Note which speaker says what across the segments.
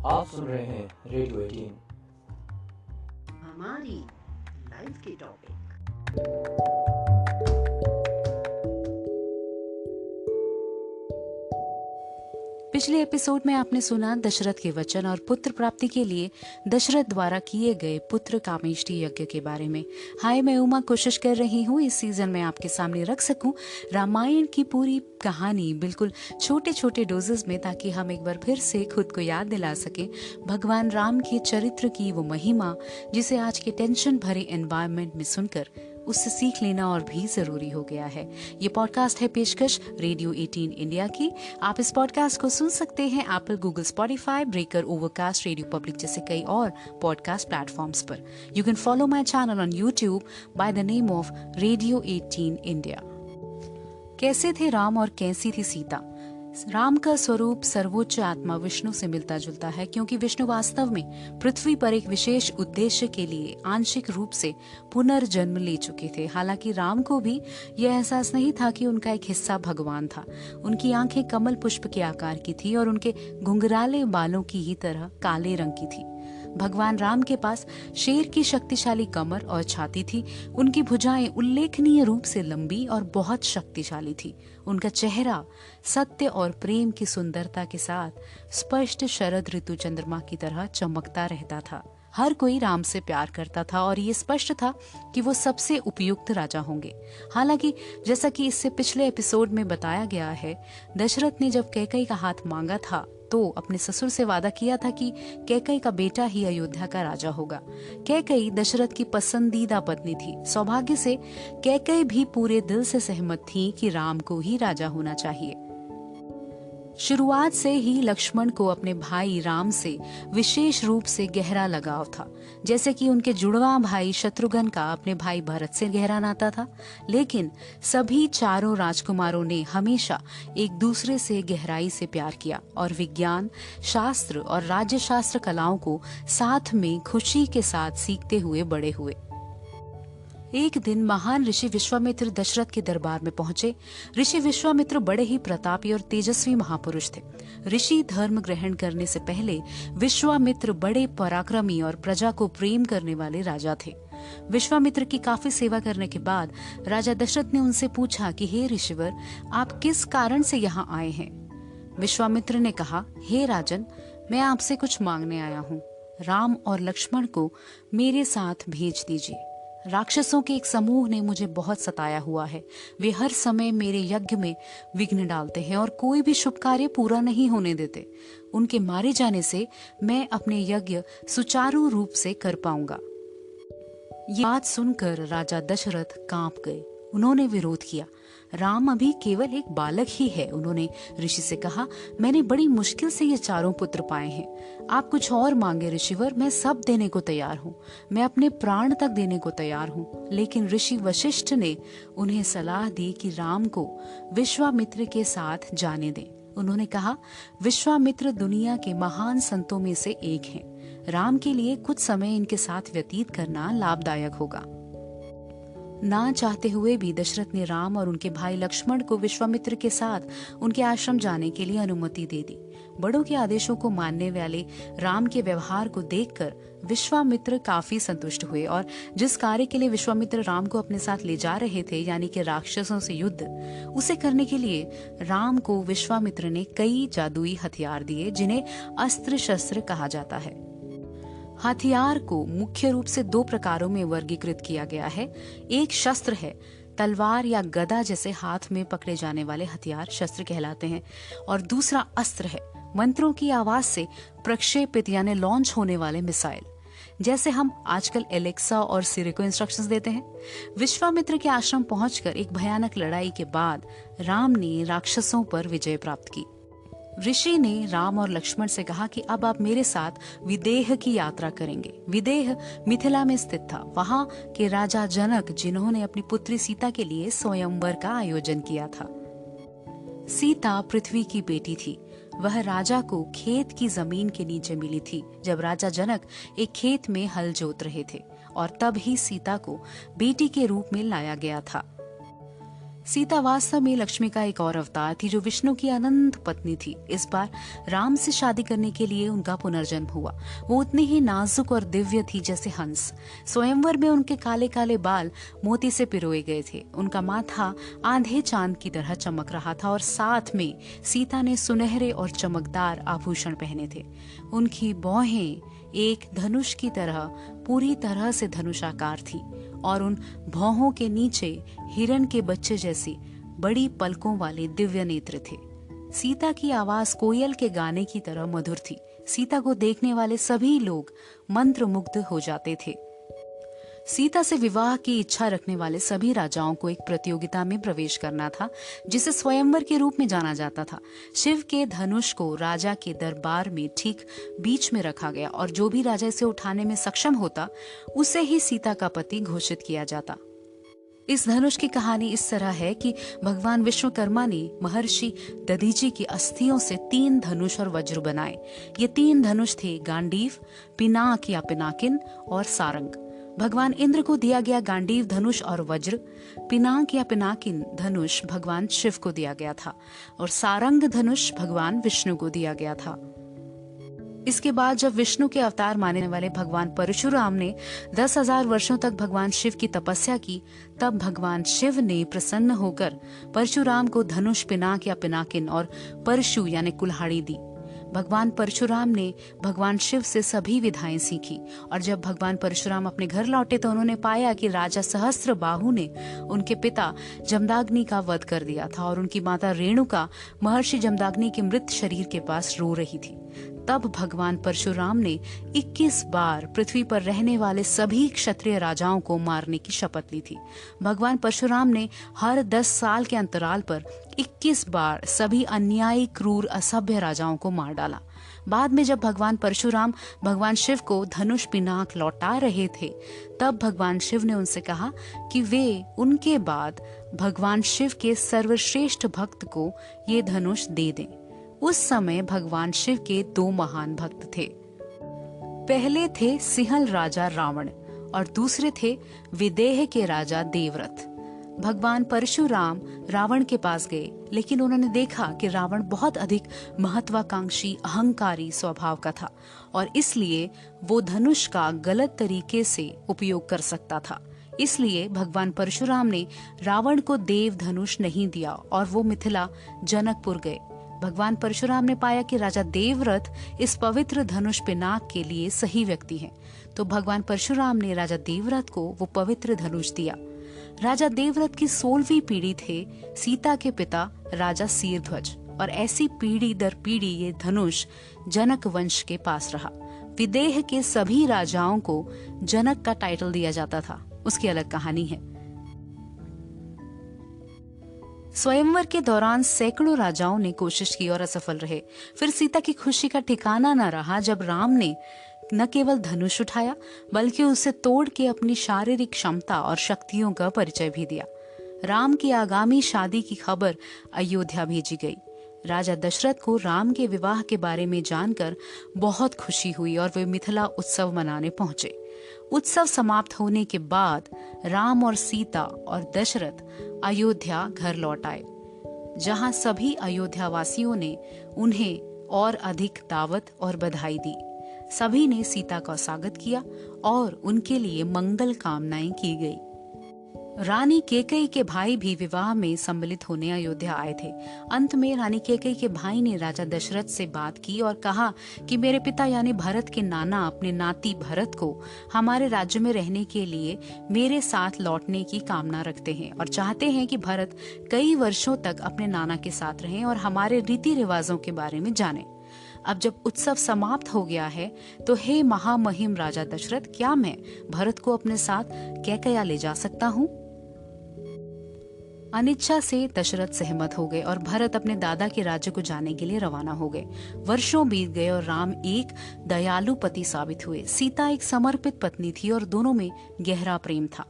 Speaker 1: आप सुन रहे हैं रेडियो 18।
Speaker 2: हमारी लाइफ के टॉपिक।
Speaker 3: पिछले एपिसोड में आपने सुना दशरथ के वचन और पुत्र प्राप्ति के लिए दशरथ द्वारा किए गए पुत्र कामेष्टि यज्ञ के बारे में। हाय, मैं उमा कोशिश कर रही हूँ इस सीजन में आपके सामने रख सकूं रामायण की पूरी कहानी बिल्कुल छोटे छोटे डोजेस में, ताकि हम एक बार फिर से खुद को याद दिला सकें भगवान राम के चरित्र की वो महिमा, जिसे आज के टेंशन भरे एनवायरनमेंट में सुनकर उससे सीख लेना और भी जरूरी हो गया है। ये पॉडकास्ट है पेशकश रेडियो 18 इंडिया की। आप इस पॉडकास्ट को सुन सकते हैं Apple, Google, Spotify, breaker, overcast, radio public जैसे कई और पॉडकास्ट प्लेटफॉर्म्स पर। You can follow my channel on YouTube by the name of radio 18 India. कैसे थे राम और कैसी थी सीता? राम का स्वरूप सर्वोच्च आत्मा विष्णु से मिलता जुलता है, क्योंकि विष्णु वास्तव में पृथ्वी पर एक विशेष उद्देश्य के लिए आंशिक रूप से पुनर्जन्म ले चुके थे। हालांकि राम को भी यह एहसास नहीं था कि उनका एक हिस्सा भगवान था। उनकी आंखें कमल पुष्प के आकार की थी और उनके घुंघराले बालों की ही तरह काले रंग की थी। भगवान राम के पास शेर की शक्तिशाली कमर और छाती थी। उनकी भुजाएं उल्लेखनीय रूप से लंबी और बहुत शक्तिशाली थी। उनका चेहरा सत्य और प्रेम की सुंदरता के साथ स्पष्ट शरद ऋतु चंद्रमा की तरह चमकता रहता था। हर कोई राम से प्यार करता था और ये स्पष्ट था कि वो सबसे उपयुक्त राजा होंगे। हालांकि जैसा कि इससे पिछले एपिसोड में बताया गया है, दशरथ ने जब कैकेयी का हाथ मांगा था तो अपने ससुर से वादा किया था कि कैकेयी का बेटा ही अयोध्या का राजा होगा। कैकेयी दशरथ की पसंदीदा पत्नी थी। सौभाग्य से कैकेयी भी पूरे दिल से सहमत थी कि राम को ही राजा होना चाहिए। शुरुआत से ही लक्ष्मण को अपने भाई राम से विशेष रूप से गहरा लगाव था, जैसे कि उनके जुड़वा भाई शत्रुघ्न का अपने भाई भरत से गहरा नाता था। लेकिन सभी चारों राजकुमारों ने हमेशा एक दूसरे से गहराई से प्यार किया और विज्ञान, शास्त्र और राज्य शास्त्र कलाओं को साथ में खुशी के साथ सीखते हुए बड़े हुए। एक दिन महान ऋषि विश्वामित्र दशरथ के दरबार में पहुंचे। ऋषि विश्वामित्र बड़े ही प्रतापी और तेजस्वी महापुरुष थे। ऋषि धर्म ग्रहण करने से पहले विश्वामित्र बड़े पराक्रमी और प्रजा को प्रेम करने वाले राजा थे। विश्वामित्र की काफी सेवा करने के बाद राजा दशरथ ने उनसे पूछा कि हे ऋषिवर, आप किस कारण से यहाँ आए हैं? विश्वामित्र ने कहा, हे राजन, मैं आपसे कुछ मांगने आया हूँ। राम और लक्ष्मण को मेरे साथ भेज दीजिए। राक्षसों के एक समूह ने मुझे बहुत सताया हुआ है। वे हर समय मेरे यज्ञ में विघ्न डालते हैं और कोई भी शुभ कार्य पूरा नहीं होने देते। उनके मारे जाने से मैं अपने यज्ञ सुचारू रूप से कर पाऊंगा। ये बात सुनकर राजा दशरथ कांप गए। उन्होंने विरोध किया। राम अभी केवल एक बालक ही है। उन्होंने ऋषि से कहा, मैंने बड़ी मुश्किल से ये चारों पुत्र पाए हैं। आप कुछ और मांगे ऋषिवर, मैं सब देने को तैयार हूँ। मैं अपने प्राण तक देने को तैयार हूँ। लेकिन ऋषि वशिष्ठ ने उन्हें सलाह दी कि राम को विश्वामित्र के साथ जाने दें। उन्होंने कहा, विश्वामित्र दुनिया के महान संतों में से एक हैं। राम के लिए कुछ समय इनके साथ व्यतीत करना लाभदायक होगा। ना चाहते हुए भी दशरथ ने राम और उनके भाई लक्ष्मण को विश्वामित्र के साथ उनके आश्रम जाने के लिए अनुमति दे दी। बड़ों के आदेशों को मानने वाले राम के व्यवहार को देखकर विश्वामित्र काफी संतुष्ट हुए और जिस कार्य के लिए विश्वामित्र राम को अपने साथ ले जा रहे थे, यानी कि राक्षसों से युद्ध, उसे करने के लिए राम को विश्वामित्र ने कई जादुई हथियार दिए, जिन्हें अस्त्र शस्त्र कहा जाता है। हथियार को मुख्य रूप से दो प्रकारों में वर्गीकृत किया गया है। एक शस्त्र है, तलवार या गदा जैसे हाथ में पकड़े जाने वाले हथियार शस्त्र कहलाते हैं, और दूसरा अस्त्र है, मंत्रों की आवाज से प्रक्षेपित यानी लॉन्च होने वाले मिसाइल, जैसे हम आजकल एलेक्सा और सिरी को इंस्ट्रक्शंस देते हैं। विश्वामित्र के आश्रम पहुंचकर एक भयानक लड़ाई के बाद राम ने राक्षसों पर विजय प्राप्त की। ऋषि ने राम और लक्ष्मण से कहा कि अब आप मेरे साथ विदेह की यात्रा करेंगे। विदेह मिथिला में स्थित था। वहाँ के राजा जनक, जिन्होंने अपनी पुत्री सीता के लिए स्वयंवर का आयोजन किया था। सीता पृथ्वी की बेटी थी। वह राजा को खेत की जमीन के नीचे मिली थी जब राजा जनक एक खेत में हल जोत रहे थे, और तब ही सीता को बेटी के रूप में लाया गया था। सीता वास्तव में लक्ष्मी का एक और अवतार थी जो विष्णु की अनंत पत्नी थी। इस बार राम से शादी करने के लिए उनका पुनर्जन्म हुआ। वो उतनी ही नाजुक और दिव्य थी जैसे हंस। स्वयंवर में उनके काले काले बाल मोती से पिरोए गए थे। उनका माथा आंधे चांद की तरह चमक रहा था और साथ में सीता ने सुनहरे और चमकदार आभूषण पहने थे। उनकी भौहें एक धनुष की तरह पूरी तरह से धनुषाकार थी और उन भौहों के नीचे हिरण के बच्चे जैसी बड़ी पलकों वाले दिव्य नेत्र थे। सीता की आवाज कोयल के गाने की तरह मधुर थी। सीता को देखने वाले सभी लोग मंत्रमुग्ध हो जाते थे। सीता से विवाह की इच्छा रखने वाले सभी राजाओं को एक प्रतियोगिता में प्रवेश करना था जिसे स्वयंवर के रूप में जाना जाता था। शिव के धनुष को राजा के दरबार में ठीक बीच में रखा गया और जो भी राजा इसे उठाने में सक्षम होता उसे ही सीता का पति घोषित किया जाता। इस धनुष की कहानी इस तरह है कि भगवान विश्वकर्मा ने महर्षि दधीची की अस्थियों से 3 धनुष और वज्र बनाए। ये 3 धनुष थे गांडीव, पिनाक या पिनाकिन और सारंग। भगवान इंद्र को दिया गया गांडीव धनुष और वज्र, पिनाक या पिनाकिन धनुष भगवान शिव को दिया गया था और सारंग धनुष भगवान विष्णु को दिया गया था। इसके बाद जब विष्णु के अवतार मानने वाले भगवान परशुराम ने 10,000 वर्षों तक भगवान शिव की तपस्या की, तब भगवान शिव ने प्रसन्न होकर परशुराम को धनुष, पिनाक या पिनाकिन और परशु यानी कुल्हाड़ी दी। भगवान परशुराम ने भगवान शिव से सभी विधाएं सीखी और जब भगवान परशुराम अपने घर लौटे तो उन्होंने पाया कि राजा सहस्त्रबाहु ने उनके पिता जमदाग्नि का वध कर दिया था और उनकी माता रेणुका महर्षि जमदाग्नि के मृत शरीर के पास रो रही थी। तब भगवान परशुराम ने 21 बार पृथ्वी पर रहने वाले सभी क्षत्रिय राजाओं को मारने की शपथ ली थी। भगवान परशुराम ने हर 10 साल के अंतराल पर 21 बार सभी अन्यायी, क्रूर, असभ्य राजाओं को मार डाला। बाद में जब भगवान परशुराम भगवान शिव को धनुष, पिनाक लौटा रहे थे, तब भगवान शिव ने उनसे कहा कि वे उनके बाद भगवान शिव के सर्वश्रेष्ठ भक्त को ये धनुष दे दें। उस समय भगवान शिव के 2 महान भक्त थे। पहले थे सिंहल राजा रावण और दूसरे थे विदेह के राजा देवव्रत। भगवान परशुराम रावण के पास गए, लेकिन उन्होंने देखा कि रावण बहुत अधिक महत्वाकांक्षी, अहंकारी स्वभाव का था और इसलिए वो धनुष का गलत तरीके से उपयोग कर सकता था। इसलिए भगवान परशुराम ने रावण को देव धनुष नहीं दिया और वो मिथिला जनकपुर गए। भगवान परशुराम ने पाया कि राजा देवव्रत इस पवित्र धनुष, पिनाक के लिए सही व्यक्ति हैं, तो भगवान परशुराम ने राजा देवव्रत को वो पवित्र धनुष दिया। राजा देवव्रत की 16वीं पीढ़ी थे सीता के पिता राजा सीरध्वज और ऐसी पीढ़ी दर पीढ़ी ये धनुष जनक वंश के पास रहा। विदेह के सभी राजाओं को जनक का टाइटल दिया जाता था, उसकी अलग कहानी है। स्वयंवर के दौरान सैकड़ों राजाओं ने कोशिश की और असफल रहे। फिर सीता की खुशी का ठिकाना न रहा जब राम ने न केवल धनुष उठाया बल्कि उसे तोड़ के अपनी शारीरिक क्षमता और शक्तियों का परिचय भी दिया। राम की आगामी शादी की खबर अयोध्या भेजी गई। राजा दशरथ को राम के विवाह के बारे में जानकर बहुत खुशी हुई और वे मिथिला उत्सव मनाने पहुंचे। उत्सव समाप्त होने के बाद राम और सीता और दशरथ अयोध्या घर लौट आए, जहां सभी अयोध्या वासियों ने उन्हें और अधिक दावत और बधाई दी। सभी ने सीता का स्वागत किया और उनके लिए मंगल कामनाएं की गई। रानी केकई के भाई भी विवाह में सम्मिलित होने अयोध्या आए थे। अंत में रानी केकई के भाई ने राजा दशरथ से बात की और कहा कि मेरे पिता यानी भरत के नाना अपने नाती भरत को हमारे राज्य में रहने के लिए मेरे साथ लौटने की कामना रखते हैं और चाहते हैं कि भरत कई वर्षों तक अपने नाना के साथ रहें और हमारे रीति रिवाजों के बारे में जाने। अब जब उत्सव समाप्त हो गया है तो हे महामहिम राजा दशरथ, क्या मैं भरत को अपने साथ कैकया ले जा सकता हूँ? अनिच्छा से दशरथ सहमत हो गए और भरत अपने दादा के राज्य को जाने के लिए रवाना हो गए। वर्षों बीत गए और राम एक दयालु पति साबित हुए। सीता एक समर्पित पत्नी थी और दोनों में गहरा प्रेम था।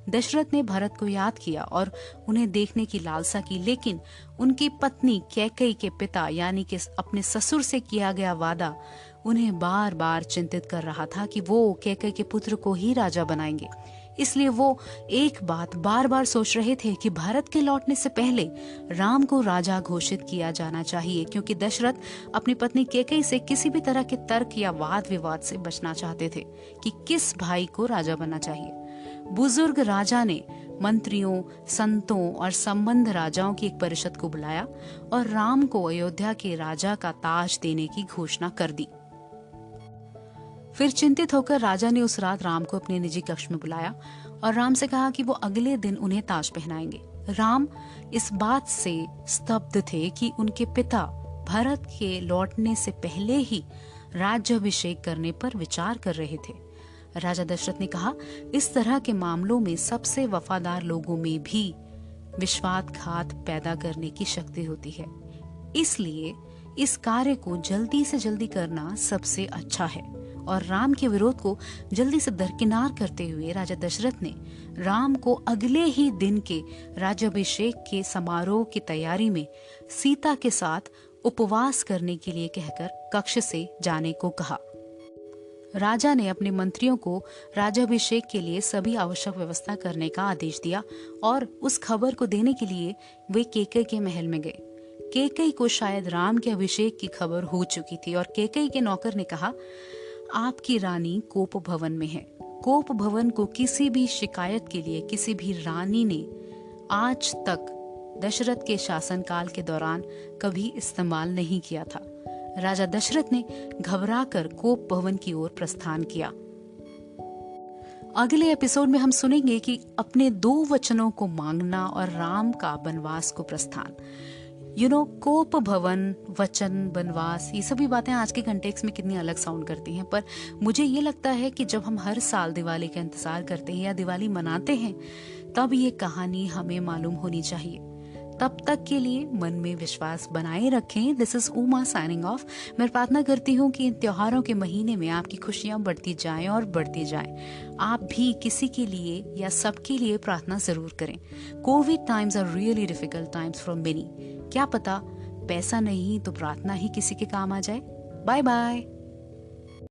Speaker 3: दशरथ ने भरत को याद किया और उन्हें देखने की लालसा की, लेकिन उनकी पत्नी कैकई के पिता यानी कि अपने ससुर से किया गया वादा उन्हें बार बार चिंतित कर रहा था कि वो कैकई के पुत्र को ही राजा बनाएंगे। इसलिए वो एक बात बार बार सोच रहे थे कि भारत के लौटने से पहले राम को राजा घोषित किया जाना चाहिए, क्योंकि दशरथ अपनी पत्नी कैकेयी से किसी भी तरह के तर्क या वाद विवाद से बचना चाहते थे कि किस भाई को राजा बनना चाहिए। बुजुर्ग राजा ने मंत्रियों, संतों और संबंध राजाओं की एक परिषद को बुलाया और राम को अयोध्या के राजा का ताज देने की घोषणा कर दी। फिर चिंतित होकर राजा ने उस रात राम को अपने निजी कक्ष में बुलाया और राम से कहा कि वो अगले दिन उन्हें ताज पहनाएंगे। राम इस बात से स्तब्ध थे कि उनके पिता भरत के लौटने से पहले ही राज्याभिषेक करने पर विचार कर रहे थे। राजा दशरथ ने कहा, इस तरह के मामलों में सबसे वफादार लोगों में भी विश्वासघात पैदा करने की शक्ति होती है, इसलिए इस कार्य को जल्दी से जल्दी करना सबसे अच्छा है। और राम के विरोध को जल्दी से दरकिनार करते हुए राजा दशरथ ने राम को अगले ही दिन के राज्याभिषेक के समारोह की तैयारी में सीता के साथ उपवास करने के लिए कहकर कक्ष से जाने को कहा। राजा ने अपने मंत्रियों को राज्याभिषेक के लिए सभी आवश्यक व्यवस्था करने का आदेश दिया और उस खबर को देने के लिए वे कैकेयी के महल में गए। कैकेयी को शायद राम के अभिषेक की खबर हो चुकी थी और कैकेयी के नौकर ने कहा, आपकी रानी कोप भवन में है। कोप भवन को किसी भी शिकायत के लिए किसी भी रानी ने आज तक दशरथ के शासनकाल के दौरान कभी इस्तेमाल नहीं किया था। राजा दशरथ ने घबराकर कोप भवन की ओर प्रस्थान किया। अगले एपिसोड में हम सुनेंगे कि अपने 2 वचनों को मांगना और राम का वनवास को प्रस्थान। कोप भवन, वचन, वनवास, ये सभी बातें आज के कंटेक्स्ट में कितनी अलग साउंड करती हैं, पर मुझे ये लगता है कि जब हम हर साल दिवाली का इंतजार करते हैं या दिवाली मनाते हैं, तब ये कहानी हमें मालूम होनी चाहिए। तब तक के लिए मन में विश्वास बनाए रखें। This is Uma signing off. मैं प्रार्थना करती हूँ कि इन त्योहारों के महीने में आपकी खुशियाँ बढ़ती जाएं और बढ़ती जाएं। आप भी किसी के लिए या सबके लिए प्रार्थना जरूर करें। Covid times are really difficult times for many. क्या पता पैसा नहीं तो प्रार्थना ही किसी के काम आ जाए। Bye bye.